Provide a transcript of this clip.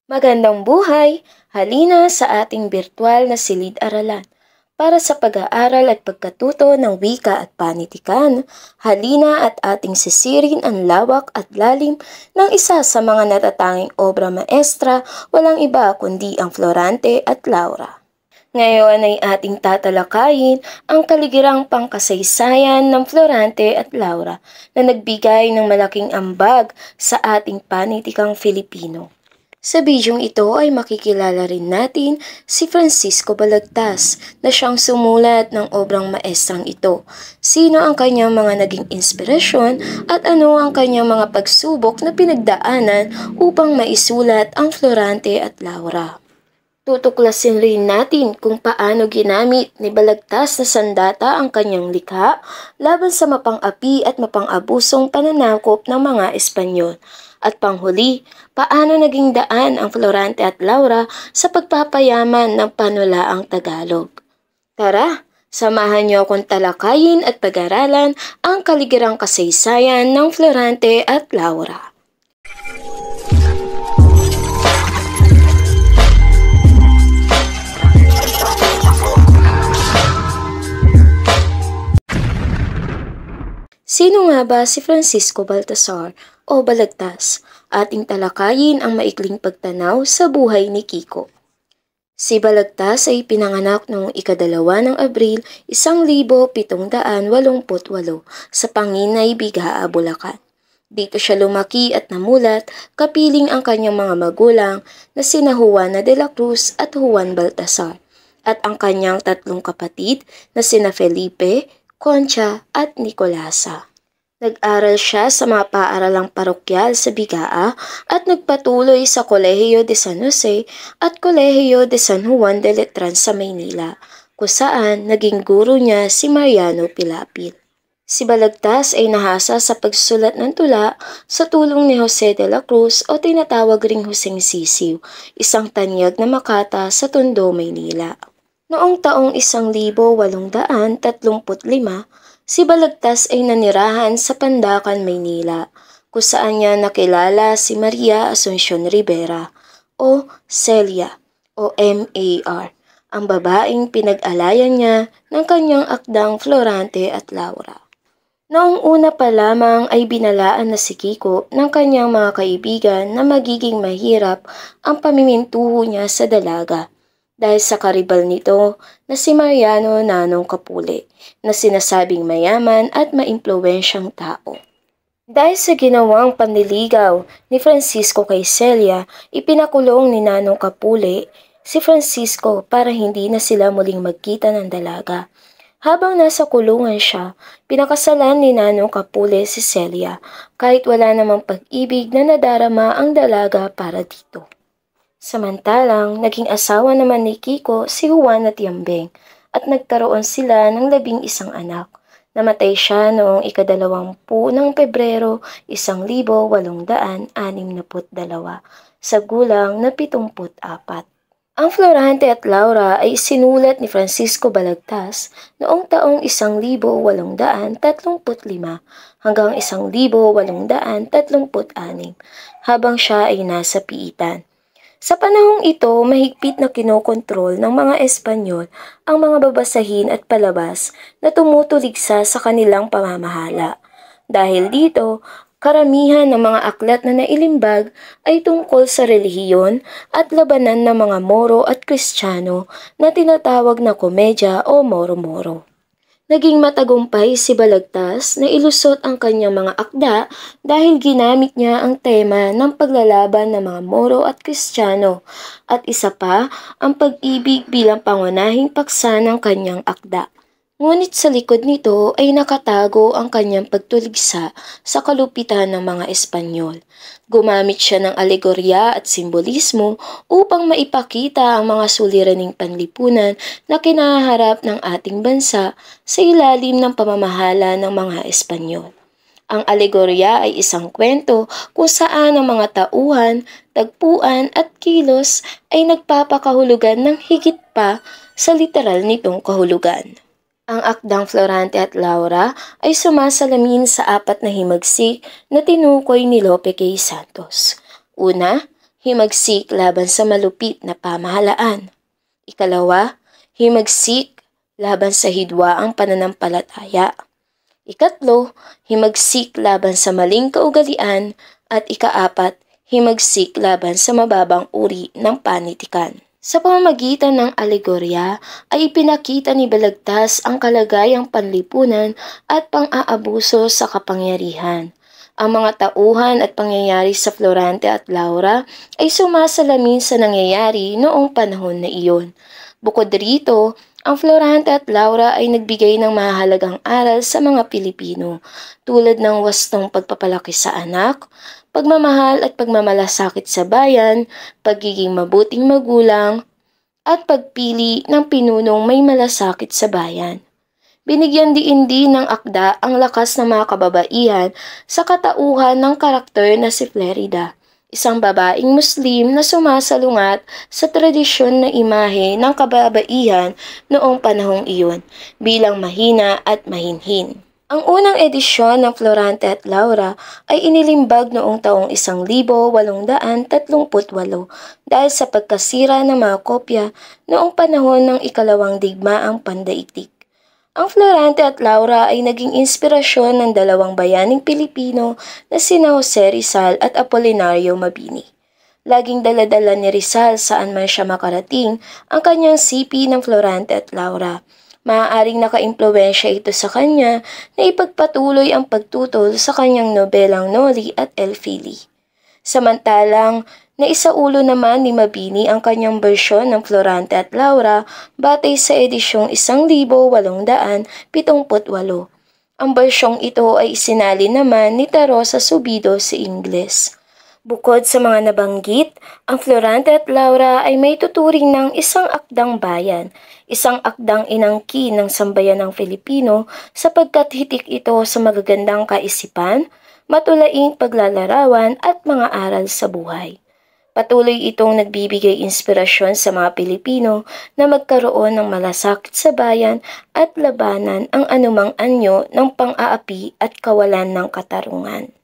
Magandang buhay! Halina sa ating virtual na silid-aralan. Para sa pag-aaral at pagkatuto ng wika at panitikan, halina at ating sisirin ang lawak at lalim ng isa sa mga natatanging obra maestra, walang iba kundi ang Florante at Laura. Ngayon ay ating tatalakayin ang kaligirang pangkasaysayan ng Florante at Laura na nagbigay ng malaking ambag sa ating panitikang Filipino. Sa bidyong ito ay makikilala rin natin si Francisco Balagtas na siyang sumulat ng obrang maestrang ito. Sino ang kanyang mga naging inspirasyon at ano ang kanyang mga pagsubok na pinagdaanan upang maisulat ang Florante at Laura. Tutuklasin rin natin kung paano ginamit ni Balagtas na sandata ang kanyang likha laban sa mapang-api at mapang-abusong pananakop ng mga Espanyol. At panghuli, paano naging daan ang Florante at Laura sa pagpapayaman ng panulaang Tagalog. Tara, samahan niyo akong talakayin at pag-aralan ang kaligirang kasaysayan ng Florante at Laura. Sino nga ba si Francisco Baltasar o Balagtas? Ating talakayin ang maikling pagtanaw sa buhay ni Kiko. Si Balagtas ay pinanganak noong ika-2 ng Abril 1788 sa Panginay, Bigaa, Bulacan. Dito siya lumaki at namulat, kapiling ang kanyang mga magulang na sina Juana de la Cruz at Juan Baltasar, at ang kanyang 3 kapatid na sina Felipe, Concha at Nicolasa. Nag-aral siya sa mga paaralang parokyal sa Bigaa at nagpatuloy sa Kolehiyo de San Jose at Kolehiyo de San Juan de Letran sa Maynila, kung saan naging guro niya si Mariano Pilapil. Si Balagtas ay nahasa sa pagsulat ng tula sa tulong ni Jose de la Cruz o tinatawag ring Joseng Sisiw, isang tanyag na Makata sa Tondo, Maynila. Noong taong 1835, si Balagtas ay nanirahan sa Pandacan, Maynila, kung saan niya nakilala si Maria Asuncion Rivera o Celia o M.A.R., ang babaeng pinag-alayan niya ng kanyang akdang Florante at Laura. Noong una pa lamang ay binalaan na si Kiko ng kanyang mga kaibigan na magiging mahirap ang pamimintuho niya sa dalaga, dahil sa karibal nito na si Mariano Nanong Kapule, na sinasabing mayaman at maimpluwensyang tao. Dahil sa ginawang panliligaw ni Francisco kay Celia, ipinakulong ni Nanong Kapule si Francisco para hindi na sila muling magkita ng dalaga. Habang nasa kulungan siya, pinakasalan ni Nanong Kapule si Celia kahit wala namang pag-ibig na nadarama ang dalaga para dito. Samantalang, naging asawa naman ni Kiko si Juana Tiambeng at nagkaroon sila ng 11 anak. Namatay siya noong ika-20 ng Pebrero 1862 sa gulang na 74. Ang Florante at Laura ay sinulat ni Francisco Balagtas noong taong 1835 hanggang 1836 habang siya ay nasa piitan. Sa panahong ito, mahigpit na kinokontrol ng mga Espanyol ang mga babasahin at palabas na tumutuligsa sa kanilang pamamahala. Dahil dito, karamihan ng mga aklat na nailimbag ay tungkol sa relihiyon at labanan ng mga Moro at Kristiyano na tinatawag na komedya o Moro-Moro. Naging matagumpay si Balagtas na ilusot ang kanyang mga akda dahil ginamit niya ang tema ng paglalaban ng mga Moro at Kristiyano at isa pa ang pag-ibig bilang pangunahing paksa ng kanyang akda. Ngunit sa likod nito ay nakatago ang kanyang pagtuligsa sa kalupitan ng mga Espanyol. Gumamit siya ng alegorya at simbolismo upang maipakita ang mga suliraning panlipunan na kinaharap ng ating bansa sa ilalim ng pamamahala ng mga Espanyol. Ang alegorya ay isang kwento kung saan ang mga tauhan, tagpuan at kilos ay nagpapakahulugan ng higit pa sa literal nitong kahulugan. Ang akdang Florante at Laura ay sumasalamin sa 4 na himagsik na tinukoy ni Lope K. Santos. Una, himagsik laban sa malupit na pamahalaan. Ikalawa, himagsik laban sa hidwaang pananampalataya. Ikatlo, himagsik laban sa maling kaugalian. At ikaapat, himagsik laban sa mababang uri ng panitikan. Sa pamamagitan ng alegorya ay ipinakita ni Balagtas ang kalagayang panlipunan at pang-aabuso sa kapangyarihan. Ang mga tauhan at pangyayari sa Florante at Laura ay sumasalamin sa nangyayari noong panahon na iyon. Bukod rito, ang Florante at Laura ay nagbigay ng mahalagang aral sa mga Pilipino tulad ng wastong pagpapalaki sa anak, pagmamahal at pagmamalasakit sa bayan, pagiging mabuting magulang, at pagpili ng pinunong may malasakit sa bayan. Binigyan din ng akda ang lakas ng mga kababaihan sa katauhan ng karakter na si Flerida, isang babaeng Muslim na sumasalungat sa tradisyon na imahe ng kababaihan noong panahong iyon bilang mahina at mahinhin. Ang unang edisyon ng Florante at Laura ay inilimbag noong taong 1838 dahil sa pagkasira ng mga kopya noong panahon ng ikalawang digmaang pandaigdig. Ang Florante at Laura ay naging inspirasyon ng dalawang bayaning Pilipino na sina Jose Rizal at Apolinario Mabini. Laging dala-dala ni Rizal saan man siya makarating ang kanyang sipi ng Florante at Laura. Maaaring nakaimpluwensya ito sa kanya na ipagpatuloy ang pagtutol sa kanyang nobelang Noli at El Fili. Samantalang, naisaulo naman ni Mabini ang kanyang bersyon ng Florante at Laura batay sa edisyong 1878. Ang bersyong ito ay isinalin naman ni Tarosa Subido sa Ingles. Bukod sa mga nabanggit, ang Florante at Laura ay may tuturing ng isang akdang bayan, isang akdang inangkin ng sambayan ng Filipino sapagkat hitik ito sa magagandang kaisipan, matulaing paglalarawan at mga aral sa buhay. Patuloy itong nagbibigay inspirasyon sa mga Pilipino na magkaroon ng malasakit sa bayan at labanan ang anumang anyo ng pang-aapi at kawalan ng katarungan.